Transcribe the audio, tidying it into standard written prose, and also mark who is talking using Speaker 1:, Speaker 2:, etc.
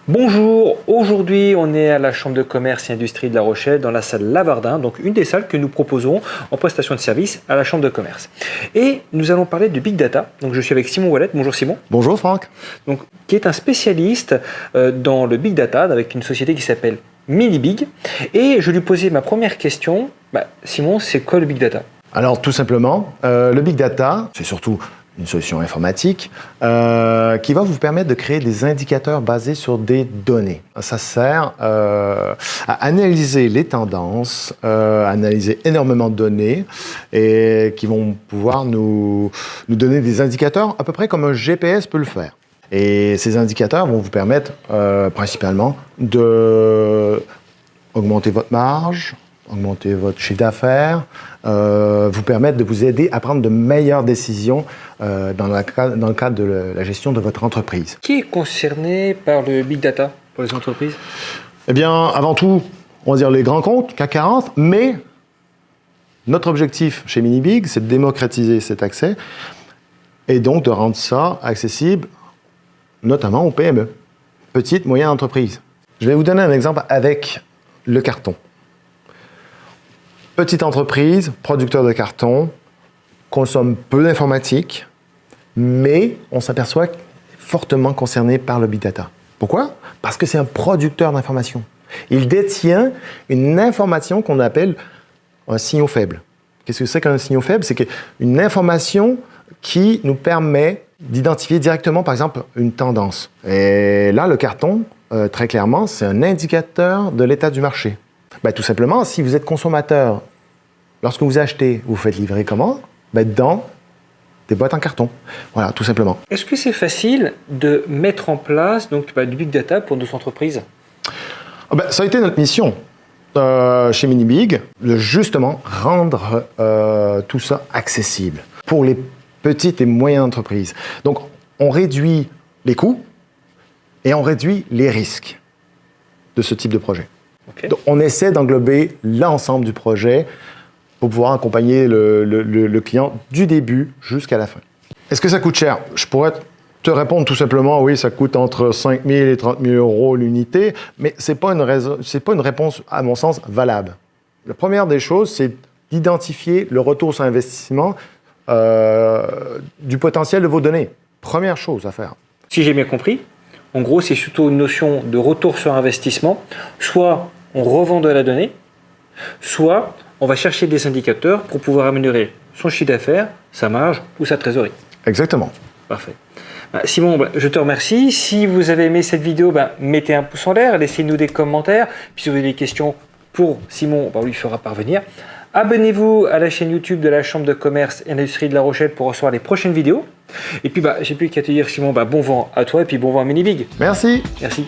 Speaker 1: Bonjour, aujourd'hui on est à la Chambre de commerce et industrie de La Rochelle dans la salle Lavardin, donc une des salles que nous proposons en prestation de service à la Chambre de commerce. Et nous allons parler de Big Data, donc je suis avec Simon Wallet. Bonjour Simon.
Speaker 2: Bonjour Franck.
Speaker 1: Donc, qui est un spécialiste dans le Big Data avec une société qui s'appelle Minibig. Et je lui posais ma première question, Simon, c'est quoi le Big Data?
Speaker 2: Alors tout simplement, le Big Data, c'est surtout une solution informatique qui va vous permettre de créer des indicateurs basés sur des données. Ça sert à analyser les tendances, analyser énormément de données et qui vont pouvoir nous donner des indicateurs à peu près comme un GPS peut le faire. Et ces indicateurs vont vous permettre principalement de augmenter votre marge, augmenter votre chiffre d'affaires, vous permettre de vous aider à prendre de meilleures décisions dans le cadre de la gestion de votre entreprise.
Speaker 1: Qui est concerné par le Big Data pour les entreprises?
Speaker 2: Eh bien, avant tout, on va dire les grands comptes, CAC 40, mais notre objectif chez Minibig, c'est de démocratiser cet accès et donc de rendre ça accessible notamment aux PME, petites, moyennes entreprises. Je vais vous donner un exemple avec le carton. Petite entreprise, producteur de carton, consomme peu d'informatique, mais on s'aperçoit fortement concerné par le Big Data. Pourquoi? Parce que c'est un producteur d'informations. Il détient une information qu'on appelle un signal faible. Qu'est-ce que c'est qu'un signal faible? C'est une information qui nous permet d'identifier directement, par exemple, une tendance. Et là, le carton, très clairement, c'est un indicateur de l'état du marché. Tout simplement, si vous êtes consommateur, lorsque vous achetez, vous faites livrer comment? Dans des boîtes en carton. Voilà, tout simplement.
Speaker 1: Est-ce que c'est facile de mettre en place du Big Data pour nos entreprises?
Speaker 2: Ça a été notre mission chez Minibig, de justement rendre tout ça accessible pour les petites et moyennes entreprises. Donc, on réduit les coûts et on réduit les risques de ce type de projet.
Speaker 1: Okay.
Speaker 2: Donc, on essaie d'englober l'ensemble du projet pour pouvoir accompagner le client du début jusqu'à la fin. Est-ce que ça coûte cher? Je pourrais te répondre tout simplement, oui, ça coûte entre 5 000 et 30 000 euros l'unité, mais ce n'est pas une réponse, à mon sens, valable. La première des choses, c'est d'identifier le retour sur investissement du potentiel de vos données. Première chose à faire.
Speaker 1: Si j'ai bien compris, en gros, c'est surtout une notion de retour sur investissement. Soit on revend de la donnée, soit on va chercher des indicateurs pour pouvoir améliorer son chiffre d'affaires, sa marge ou sa trésorerie.
Speaker 2: Exactement.
Speaker 1: Parfait. Simon, je te remercie. Si vous avez aimé cette vidéo, mettez un pouce en l'air, laissez-nous des commentaires. Puis si vous avez des questions pour Simon, on lui fera parvenir. Abonnez-vous à la chaîne YouTube de la Chambre de commerce et industrie de La Rochelle pour recevoir les prochaines vidéos. Et puis, j'ai plus qu'à te dire, Simon, bon vent à toi et puis bon vent à Minibig.
Speaker 2: Merci.
Speaker 1: Merci.